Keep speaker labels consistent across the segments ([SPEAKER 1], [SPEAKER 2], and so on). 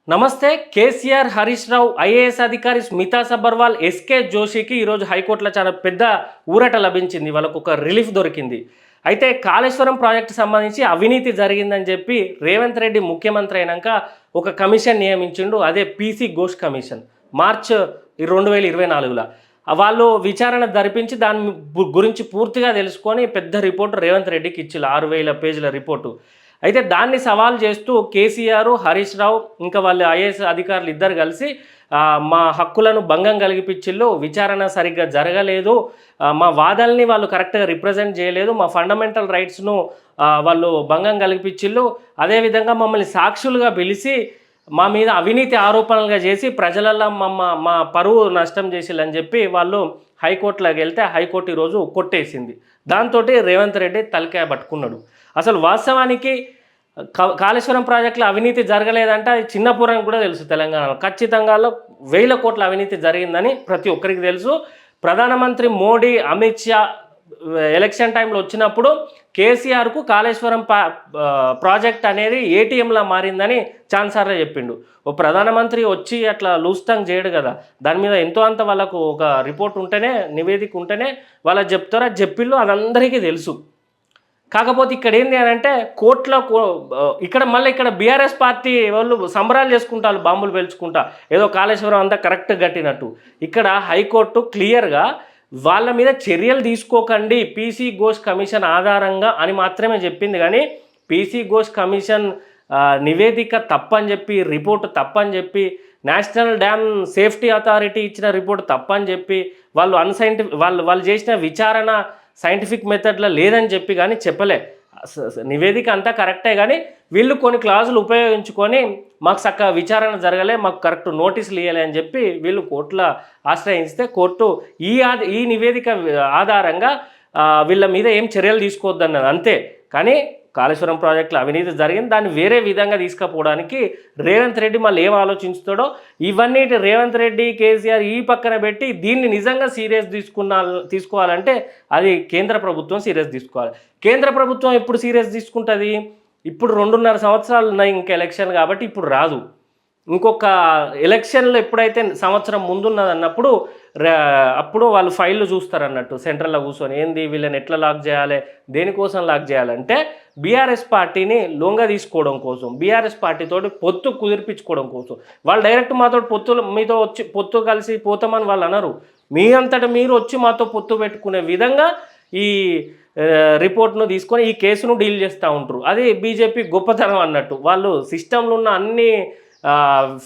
[SPEAKER 1] నమస్తే. కేసీఆర్, హరీష్ రావు, ఐఏఎస్ అధికారి స్మితా సబర్వాల్, ఎస్కే జోషికి ఈరోజు హైకోర్టులో చాలా పెద్ద ఊరట లభించింది. వాళ్ళకు ఒక రిలీఫ్ దొరికింది. అయితే కాళేశ్వరం ప్రాజెక్టు సంబంధించి అవినీతి జరిగిందని చెప్పి రేవంత్ రెడ్డి ముఖ్యమంత్రి అయినాక ఒక కమిషన్ నియమించిండు. అదే పీసీ ఘోష్ కమిషన్. మార్చ్ 2024లో వాళ్ళు విచారణ జరిపించి దాని గురించి పూర్తిగా తెలుసుకొని పెద్ద రిపోర్టు రేవంత్ రెడ్డికి ఇచ్చిళ్ళు. 6000 పేజీల రిపోర్టు. అయితే దాన్ని సవాల్ చేస్తూ కేసీఆర్, హరీష్ రావు ఇంకా వాళ్ళ ఐఏఎస్ అధికారులు ఇద్దరు కలిసి మా హక్కులను భంగం కలిగిపిచ్చిళ్ళు, విచారణ సరిగ్గా జరగలేదు, మా వాదనల్ని వాళ్ళు కరెక్ట్గా రిప్రజెంట్ చేయలేదు, మా ఫండమెంటల్ రైట్స్ను వాళ్ళు భంగం కలిగిపిచ్చిళ్ళు, అదేవిధంగా మమ్మల్ని సాక్షులుగా పిలిచి మా మీద అవినీతి ఆరోపణలుగా చేసి ప్రజలల్లో మా పరువు నష్టం చేసిల్లని చెప్పి వాళ్ళు హైకోర్టులోకి వెళ్తే హైకోర్టు ఈరోజు కొట్టేసింది. దాంతో రేవంత్ రెడ్డి తలకాయ పట్టుకున్నాడు. అసలు వాస్తవానికి కాళేశ్వరం ప్రాజెక్టులో అవినీతి జరగలేదంటే అది చిన్నపురం కూడా తెలుసు. తెలంగాణలో ఖచ్చితంగా 1000 కోట్ల అవినీతి జరిగిందని ప్రతి ఒక్కరికి తెలుసు. ప్రధానమంత్రి మోడీ, అమిత్ షా ఎలక్షన్ టైంలో వచ్చినప్పుడు కేసీఆర్కు కాళేశ్వరం ప్రాజెక్ట్ అనేది ఏటీఎంలా మారిందని ఛాన్సార్లే చెప్పిండు. ఓ ప్రధానమంత్రి వచ్చి అట్లా లూస్టంగ్ చేయడు కదా. దాని మీద ఎంతో అంత వాళ్ళకు ఒక రిపోర్ట్ ఉంటేనే, నివేదిక ఉంటేనే వాళ్ళకి చెప్తారో చెప్పిళ్ళు, అది అందరికీ తెలుసు. కాకపోతే ఇక్కడ ఏంది అని అంటే కోర్టులో ఇక్కడ బీఆర్ఎస్ పార్టీ వాళ్ళు సంబరాలు చేసుకుంటారు, బాంబులు పేల్చుకుంటా, ఏదో కాళేశ్వరం అంతా కరెక్ట్ కట్టినట్టు. ఇక్కడ హైకోర్టు క్లియర్గా వాళ్ళ మీద చర్యలు తీసుకోకండి పీసీ ఘోష్ కమిషన్ ఆధారంగా అని మాత్రమే చెప్పింది. కానీ పీసీ ఘోష్ కమిషన్ నివేదిక తప్పని చెప్పి, రిపోర్టు తప్పని చెప్పి, నేషనల్ డ్యామ్ సేఫ్టీ అథారిటీ ఇచ్చిన రిపోర్టు తప్పని చెప్పి, వాళ్ళు చేసిన విచారణ సైంటిఫిక్ మెథడ్లో లేదని చెప్పి కానీ చెప్పలే. నివేదిక అంతా కరెక్టే, కానీ వీళ్ళు కొన్ని క్లాజులు ఉపయోగించుకొని మాకు చక్కగా విచారణ జరగలే, మాకు కరెక్ట్ నోటీసులు ఇవ్వాలి అని చెప్పి వీళ్ళు కోర్టులో ఆశ్రయిస్తే కోర్టు ఈ నివేదిక ఆధారంగా వీళ్ళ మీద ఏం చర్యలు తీసుకోవద్దన్నది అంతే. కానీ కాళేశ్వరం ప్రాజెక్టులో అవినీతి జరిగింది, దాన్ని వేరే విధంగా తీసుకుపోవడానికి రేవంత్ రెడ్డి మళ్ళీ ఏం ఆలోచించుతాడో ఇవన్నీ రేవంత్ రెడ్డి, కేసీఆర్ ఈ పక్కన పెట్టి దీన్ని నిజంగా సీరియస్ తీసుకోవాలంటే అది కేంద్ర ప్రభుత్వం సీరియస్ తీసుకోవాలి. కేంద్ర ప్రభుత్వం ఎప్పుడు సీరియస్ తీసుకుంటుంది? ఇప్పుడు 2.5 సంవత్సరాలు ఉన్నాయి ఇంకా ఎలక్షన్, కాబట్టి ఇప్పుడు రాదు. ఇంకొక ఎలక్షన్లో ఎప్పుడైతే సంవత్సరం ముందున్నది అన్నప్పుడు అప్పుడు వాళ్ళు ఫైళ్ళు చూస్తారన్నట్టు సెంట్రల్లో కూర్చొని, ఏంది వీళ్ళని ఎట్లా లాక్ చేయాలి, దేనికోసం లాక్ చేయాలంటే బీఆర్ఎస్ పార్టీని లొంగ తీసుకోవడం కోసం, బీఆర్ఎస్ పార్టీతోటి పొత్తు కుదిర్పించుకోవడం కోసం. వాళ్ళు డైరెక్ట్ మాతో మీతో వచ్చి పొత్తు కలిసి పోతామని వాళ్ళు అనరు. మీ అంతటా మీరు వచ్చి మాతో పొత్తు పెట్టుకునే విధంగా ఈ రిపోర్ట్ను తీసుకొని ఈ కేసును డీల్ చేస్తూ ఉంటారు. అది బీజేపీ గొప్పతనం అన్నట్టు. వాళ్ళు సిస్టంలో ఉన్న అన్ని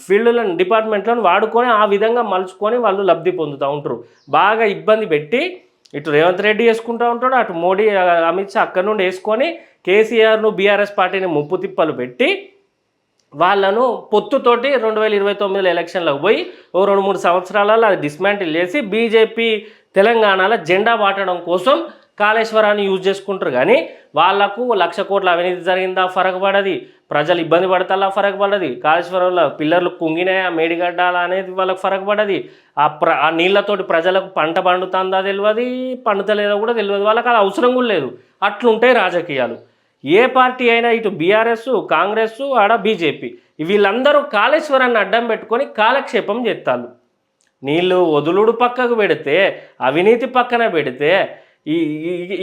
[SPEAKER 1] ఫీల్డ్లను, డిపార్ట్మెంట్లను వాడుకొని ఆ విధంగా మలుచుకొని వాళ్ళు లబ్ధి పొందుతూ ఉంటారు. బాగా ఇబ్బంది పెట్టి ఇటు రేవంత్ రెడ్డి వేసుకుంటూ ఉంటాడు, అటు మోడీ, అమిత్ షా అక్కడి నుండి వేసుకొని కేసీఆర్ను, బీఆర్ఎస్ పార్టీని ముప్పు తిప్పలు పెట్టి వాళ్ళను పొత్తుతోటి 2029 ఎలక్షన్లకు పోయి ఓ 2-3 సంవత్సరాలలో అది డిస్మాంటిల్ చేసి బీజేపీ తెలంగాణలో జెండా వాటడం కోసం కాళేశ్వరాన్ని యూజ్ చేసుకుంటారు. కానీ వాళ్లకు 1,00,000 కోట్ల అవినీతి జరిగిందా ఫరక పడది, ప్రజలు ఇబ్బంది పడతాలా ఫరక పడది, కాళేశ్వరంలో పిల్లర్లు కుంగినాయా మేడిగడ్డాలా అనేది వాళ్ళకు ఫరక పడది, ఆ నీళ్లతోటి ప్రజలకు పంట పండుతుందా తెలియదు, పండుతలేదో కూడా తెలియదు, వాళ్ళకి అది అవసరం కూడా లేదు. అట్లుంటాయి రాజకీయాలు. ఏ పార్టీ అయినా ఇటు బీఆర్ఎస్, కాంగ్రెస్, ఆడ బీజేపీ, వీళ్ళందరూ కాళేశ్వరాన్ని అడ్డం పెట్టుకొని కాలక్షేపం చేస్తారు. నీళ్ళు వదులుడు పక్కకు పెడితే, అవినీతి పక్కన పెడితే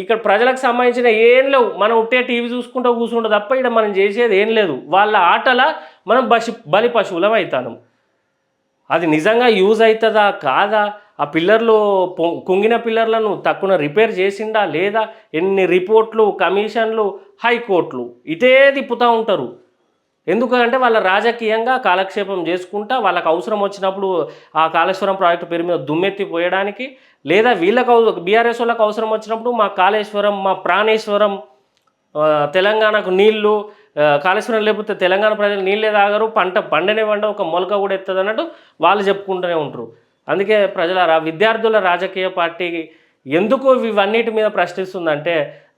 [SPEAKER 1] ఇక్కడ ప్రజలకు సంబంధించిన ఏం లేవు. మనం ఉంటే టీవీ చూసుకుంటూ కూర్చుంటే తప్ప ఇక్కడ మనం చేసేది ఏం లేదు. వాళ్ళ ఆటల మనం బలి పశువులం అవుతాను. అది నిజంగా యూజ్ అవుతుందా కాదా, ఆ పిల్లర్లు కుంగిన పిల్లర్లను తక్కువ రిపేర్ చేసిండా లేదా, ఎన్ని రిపోర్ట్లు, కమిషన్లు, హైకోర్టులు ఇదే తిప్పుతూ ఉంటారు. ఎందుకంటే వాళ్ళ రాజకీయంగా కాలక్షేపం చేసుకుంటా వాళ్ళకు అవసరం వచ్చినప్పుడు ఆ కాళేశ్వరం ప్రాజెక్టు పేరు మీద దుమ్మెత్తి పోయడానికి, లేదా వీళ్ళకు బీఆర్ఎస్ వాళ్ళకు అవసరం వచ్చినప్పుడు మా కాళేశ్వరం, మా ప్రాణేశ్వరం, తెలంగాణకు నీళ్లు, కాళేశ్వరం లేకపోతే తెలంగాణ ప్రజలు నీళ్ళే తాగరు, పండనే ఒక మొలక కూడా ఎత్తది అన్నట్టు వాళ్ళు చెప్పుకుంటూనే ఉంటారు. అందుకే ప్రజల విద్యార్థుల రాజకీయ పార్టీ ఎందుకు ఇవన్నిటి మీద ప్రశ్నిస్తుందంటే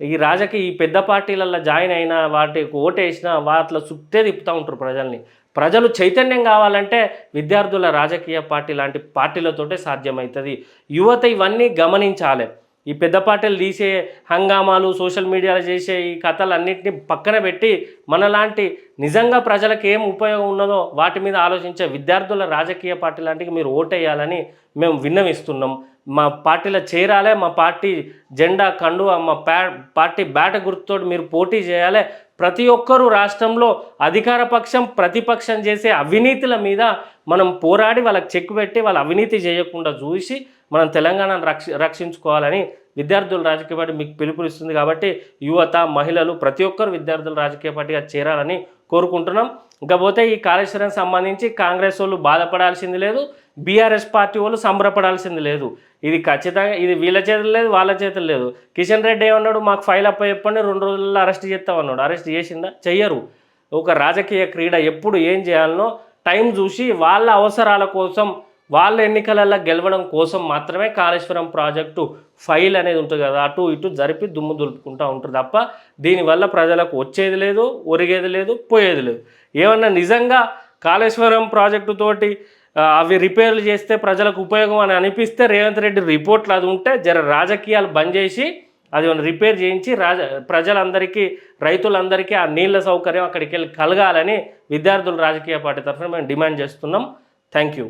[SPEAKER 1] ఈ పెద్ద పార్టీలలో జాయిన్ అయినా వాటికి ఓటేసినా వాటిలో చుట్టే తిప్పుతూ ఉంటారు ప్రజల్ని. ప్రజలు చైతన్యం కావాలంటే విద్యార్థుల రాజకీయ పార్టీ లాంటి పార్టీలతోటే సాధ్యమవుతుంది. యువత ఇవన్నీ గమనించాలి. ఈ పెద్ద పార్టీలు తీసే హంగామాలు సోషల్ మీడియాలో చేసే ఈ కథలన్నింటినీ పక్కన పెట్టి మనలాంటి నిజంగా ప్రజలకు ఏం ఉపయోగం ఉన్నదో వాటి మీద ఆలోచించే విద్యార్థుల రాజకీయ పార్టీ లాంటివి మీరు ఓటేయాలని మేము విన్నవిస్తున్నాం. మా పార్టీలో చేరాలి, మా పార్టీ జెండా కండువా మా పార్టీ బ్యాట గుర్తుతోటి మీరు పోటీ చేయాలి. ప్రతి ఒక్కరూ రాష్ట్రంలో అధికార పక్షం ప్రతిపక్షం చేసే అవినీతుల మీద మనం పోరాడి వాళ్ళకి చెక్ పెట్టి వాళ్ళ అవినీతి చేయకుండా చూసి మనం తెలంగాణను రక్షించుకోవాలని విద్యార్థుల రాజకీయ పార్టీ మీకు పిలుపునిస్తుంది. కాబట్టి యువత మహిళలు ప్రతి ఒక్కరు విద్యార్థుల రాజకీయ పార్టీగా చేరాలని కోరుకుంటున్నాం. ఇకపోతే ఈ కాళేశ్వరం సంబంధించి కాంగ్రెస్ వాళ్ళు బాధపడాల్సింది లేదు, బీఆర్ఎస్ పార్టీ వాళ్ళు సంబరపడాల్సింది లేదు. ఇది ఖచ్చితంగా ఇది వీళ్ళ చేతులు లేదు, వాళ్ళ చేతులు లేదు. కిషన్ రెడ్డి ఏమన్నాడు, మాకు ఫైల్ అప్ప చెప్పండి 2 రోజుల్లో అరెస్ట్ చేస్తామన్నాడు. అరెస్ట్ చేసిందా? చెయ్యరు. ఒక రాజకీయ క్రీడ ఎప్పుడు ఏం చేయాలనో టైం చూసి వాళ్ళ అవసరాల కోసం వాళ్ళ ఎన్నికలలో గెలవడం కోసం మాత్రమే కాళేశ్వరం ప్రాజెక్టు ఫైల్ అనేది ఉంటుంది కదా, అటు ఇటు జరిపి దుమ్ము దులుపుకుంటూ ఉంటుంది తప్ప దీనివల్ల ప్రజలకు వచ్చేది లేదు, ఒరిగేది లేదు, పోయేది లేదు. ఏమన్నా నిజంగా కాళేశ్వరం ప్రాజెక్టు తోటి అవి రిపేర్లు చేస్తే ప్రజలకు ఉపయోగం అని అనిపిస్తే రేవంత్ రెడ్డి రిపోర్ట్లు అది ఉంటే రాజకీయాలు బంద్ చేసి అది రిపేర్ చేయించి ప్రజలందరికీ రైతులందరికీ ఆ నీళ్ళ సౌకర్యం అక్కడికి వెళ్ళి కలగాలని విద్యార్థుల రాజకీయ పార్టీ తరఫున మేము డిమాండ్ చేస్తున్నాం. Thank you.